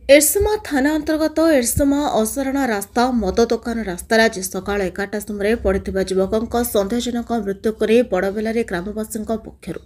एरसमा थाना अंतर्गत एरसमा असरणा रास्ता मद दुकान रास्तार आज सकाल 11टा समय पड़ता युवक सन्देहजनक मृत्यु कर बड़बेलारे ग्रामवासी पक्षर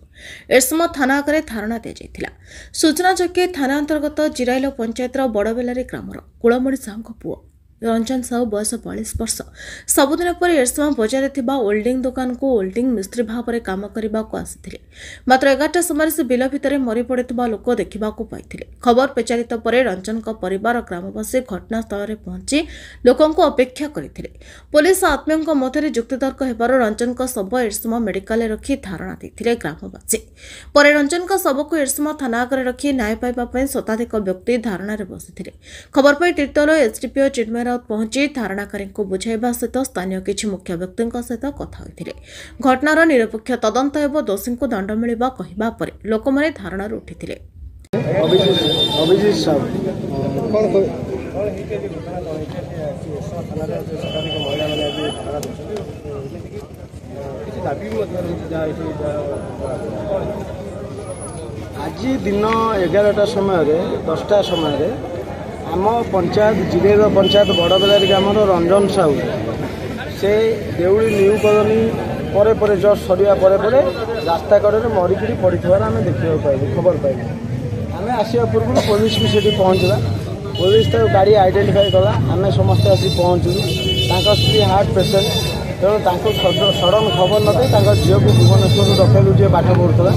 एरसमा थाना आगे धारणा दिया। सूचनायोग्य थाना अंतर्गत जिराइल पंचायतर बड़बेलारे ग्रामर कुलमणि साहू पुओ रंजन साहू बयस 42 वर्ष सबुदिन पर एरसमा बजार ओल्डिंग दुकान को ओल्डिंग मिस्त्री भाव में काम करने आसी मात्र 11टा समय से बिल भितर मरी पड़ा लोक देखा पाई। खबर प्रचारित पर रंजन परिवार ग्रामवासी घटनास्थल में पहुंची लोकों अपेक्षा करते। पुलिस आत्मीयों मध्य जुक्तितर्क होबार रंजन शव एरसमा मेडिकल रखी धारणा देते ग्रामवासी। पर रंजन शव को एरसमा थाना आगे रखी न्याय पाइबा शताधिक व्यक्ति धारणा बसी। खबर पाई तीर्तोल एसडीपीओ चिन्मय पहुंची धारणाकारी को बुझाइबा सहित स्थानीय किछि मुख्य व्यक्ति सहित कथा होइथिले। घटनार निरपेक्ष तदंत एवं दोषी को दंड मिलिबा कहिबा परे लोक माने धारणार उठिथिले। अभिजीत साहब आज दिन 11टा समय 10टा समय आम पंचायत जिलेर पंचायत बड़बेलारी ग्रामर रंजन साहू से देउली न्यू कॉलोनी परे परे जस्ट सरिया परे परे रास्ता कड़े मरिकी पड़ार आम देखा पाइलु खबर पाइलु। आम आसा पूर्व पुलिस भी से पहुँचला पुलिस तो गाड़ी आइडेंटिफाई कला आम समस्ते आसी पहुँचलु स्त्री हार्ट पेसेंट तेणु सडन खबर न झील को भुवनेश्वर रखेलु जी पाठ पढ़ुला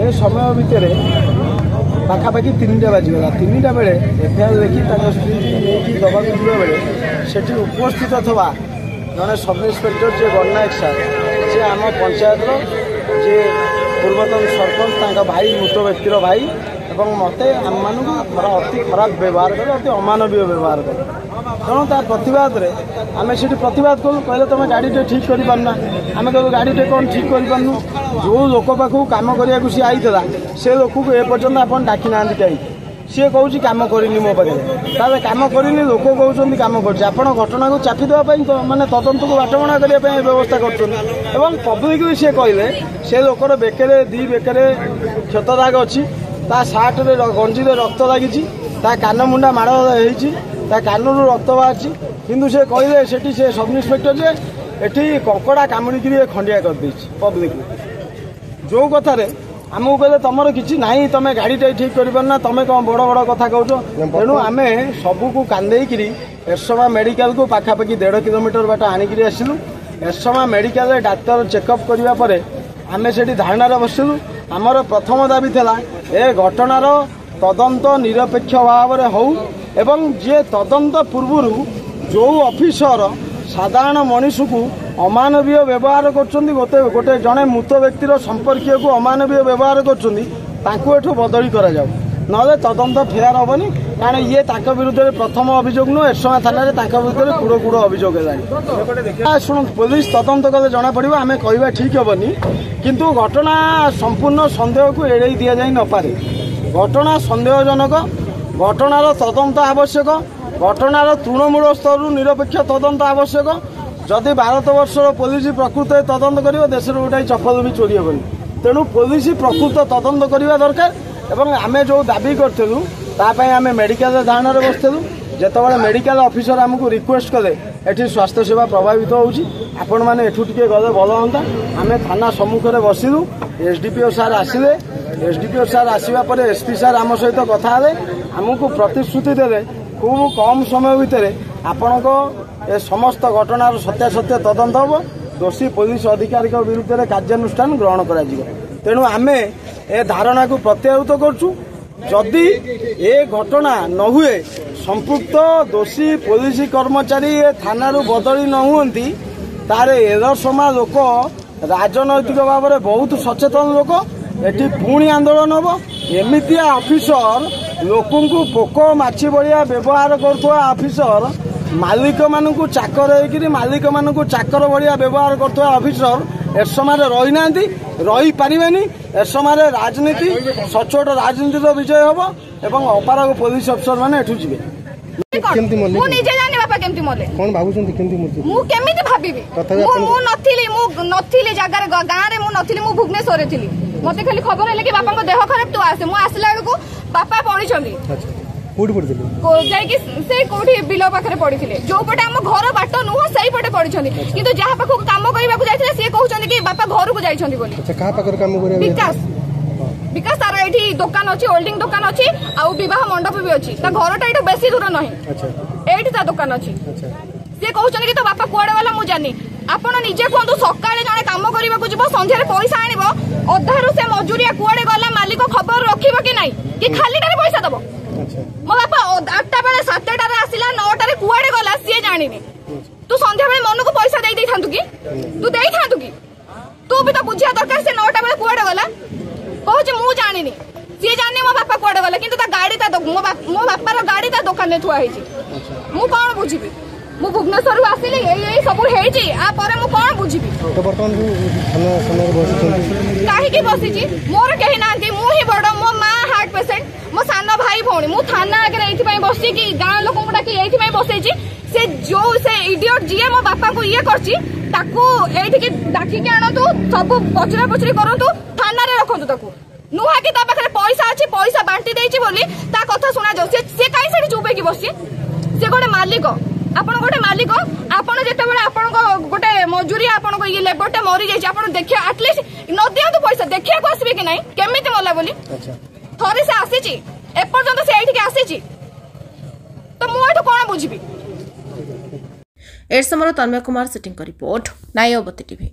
ए समय भितर पाखापाखि 3टा बाजिगला 3टा बेले एफआईआर देखी स्त्री नहीं दबा जा बेले से उपस्थित था जड़े सब इन्स्पेक्टर जी गणनायक सार सी आम पंचायत जी पूर्वतन सरपंच भाई मृत व्यक्तिर भाई और मत आम मान अति खराब व्यवहार कले अति अमानवीय व्यवहार कले तेणु तार प्रतिवाद आम से प्रतिवाद कलु कहले तुम गाड़ीटे ठीक कर पारना आम कहूँ गाड़ीटे कौन ठीक कर पार्नु जो लोक पाखु कम करने सी आईला से लोक को एपर्तंत आप डाकी ना कहीं सी कौच कम करनी मो पाखे कम करनी लोक कहते कम कर घटना को चापी देवाई मानने तदंत को बाटबणा करने व्यवस्था कर पब्लिक भी सी कहले से लोकर बेकरे दी बेकरे क्षत दाग अच्छी सार्ट गंजी रक्त लगी कान मुंडा माड़ होती कानू रक्त बाहरी किंतु से कहले से सब इन्स्पेक्टर जे एटी कंकड़ा कामुड़ी खंडिया कर पब्लिक जो कथार आमको कहले तुम कि ना तुम गाड़ीटे ठीक कर पारना तुम कौन बड़ बड़ कथा कह तेणु आम सबू कांदेकरी एरसमा मेडिकल को पाखापाखि 1.5 किलोमीटर बाट आणिक आसलु एरसमा मेडिकल डाक्तर चेकअप करने आम से धारणार बसिलु। आमर प्रथम दाबी था ए घटनार तदंत निरपेक्ष भाव में हो एवं जे तदंत पूर्व जो ऑफिसर साधारण मनीष को अमानवीय व्यवहार कर गोटे जड़े मृत व्यक्तिर संपर्क को अमानवीय व्यवहार कर बदली कर ना तदंत फेयर हेनी कारण ये विरुद्ध प्रथम अभियोग नु एरसमा थाना विरुद्ध कूड़ कूड़ अभियोग है शुण पुलिस तदंत कले जना पड़ो आम कहवा ठीक हेनी किंतु घटना संपूर्ण सन्देह को एड़े दि जाई न पारे घटना सन्देहजनक घटनार तदंत आवश्यक घटनार तृणमूल स्तर निरपेक्ष तदंत आवश्यक जदि भारत वर्षर पुलिस प्रकृत तदंत कर देश गोटाए चप्पल भी चोरी हेनी तेणु पुलिस प्रकृत तदंत करवा दरकार एवं आम जो दाबी करूँ आम मेडिकल धारणा बसलु जिते मेडिकल ऑफिसर आमको रिक्वेस्ट कले एटी स्वास्थ्य सेवा प्रभावित होपण मैंने एठू टे गले भल हाँ आम थाना सम्मुखें बसिलु एसडीपीओ सार आसिले एसडीपीओ सार आसवा पर एसपी सार आम सहित कथा आमको प्रतिश्रुति देले खूब कम समय भितर आपण को समस्त घटनार सत्यासत्य तदंत हम दोषी पुलिस अधिकारी विरुद्ध कार्यानुष्ठान ग्रहण कर तेणु आम ए धारणा को प्रत्याहृत करूँ जदि ए घटना न हुए संपुक्त दोषी पुलिस कर्मचारी थाना बदली न हुंती तार एरसमा लोक राजनैतिक भाव में बहुत सचेतन लोक एटी पुणी आंदोलन हम एमतिया ऑफिसर लोक पोक माछी भाया व्यवहार करुवा ऑफिसर मालिक मान चाकर होकर मालिक मान चाकर भाया व्यवहार करुवा ऑफिसर एरसमा रही ना रही पारे एरसमा राजनीति सचोट राजनीति विजय हम एवं अपारग पुलिस अफसर मैंने एठू जी भुवनेश्वर थी। मत खाली खबर है कि बापा देह खराब तू आसे मुझे आसला बेलू बापा पड़ी कोठी पड़थिले जाइकी से कोठी बिलो पाखरे पड़िथिले जो पटे हम घर बाट नुह सही पटे पड़िछन्ती किंतु जहा पाखो काम करबा को जाइथिले से कहउछन्ती कि बापा घर को जाइछन्ती बोली। अच्छा कहा पाखर काम करे विकास तार एठी दुकान अछि होल्डिंग दुकान अछि आ विवाह मंडप भी अछि ता घरटा एठो बेसी दूर नहीं। अच्छा एठी ता दुकान अछि। अच्छा से कहउछन्ती कि तो बापा कुआडे वाला मु जानी आपण निजे कोंतु सकाळे जणे काम करबा को जिवो संध्यारे पैसा आनिबो अधारु से मजूरिया कुआडे गला मालिक खबर रखिबो कि नाही कि खाली टारे पैसा दबो। मो बापा 8टा बेले 7टा रे आसिला 9टा रे कुआडे गला सी जानिनी तू संध्या बेले मन को पैसा देई थांतु कि तू देई थांतु कि तू भी तो बुझिया दरकार से 9टा बेले कुआडे गला कहू जे मु जानिनी सी जानि मो बापा कुआडे गला किंतु ता गाड़ी ता मो बापा रो गाड़ी ता दुकान रे थुआ हेची मु कोन बुझिबी मु भुवनेश्वर आसिली एई सब हेची आ परे मु कोन बुझिबी तो वर्तमान थाना समय बसि काहे की बसिची मोर केही नांती मु ही बड़ मो मां हार्ट पेशेंट मो सानो भाई भौणी मु थाना आगे एथि पई बसची कि गां लोक मुडा कि एथि पई बसेची से जो से इडियट जिए मो बापा को ये करची ताकू एथि कि डाकी के आनतु सब पचरा पचरी करंतु थाना रे रखंतु ताकू नुहा कि ता पाखरे पैसा अछि पैसा बांटी देइची बोली ता कथा सुना जाउ से काई सेठी चुपे कि बसची से गोटे मालिक आपण गोटे मालिक आपण जेते बेले आपण गोटे मजूरी आपण को ये लेबरटे मरि जाई आपण देखिया एटलीस्ट न दियंतु पैसा देखिया को आसीबे कि नाही केमिति मला बोली। अच्छा थोड़ी से आसीची एपर्यंत से एठी के आसीची तो मु एठो कोन बुझिबी। एरसमरो तन्मय कुमार सिटिंग का रिपोर्ट नायवती टीवी।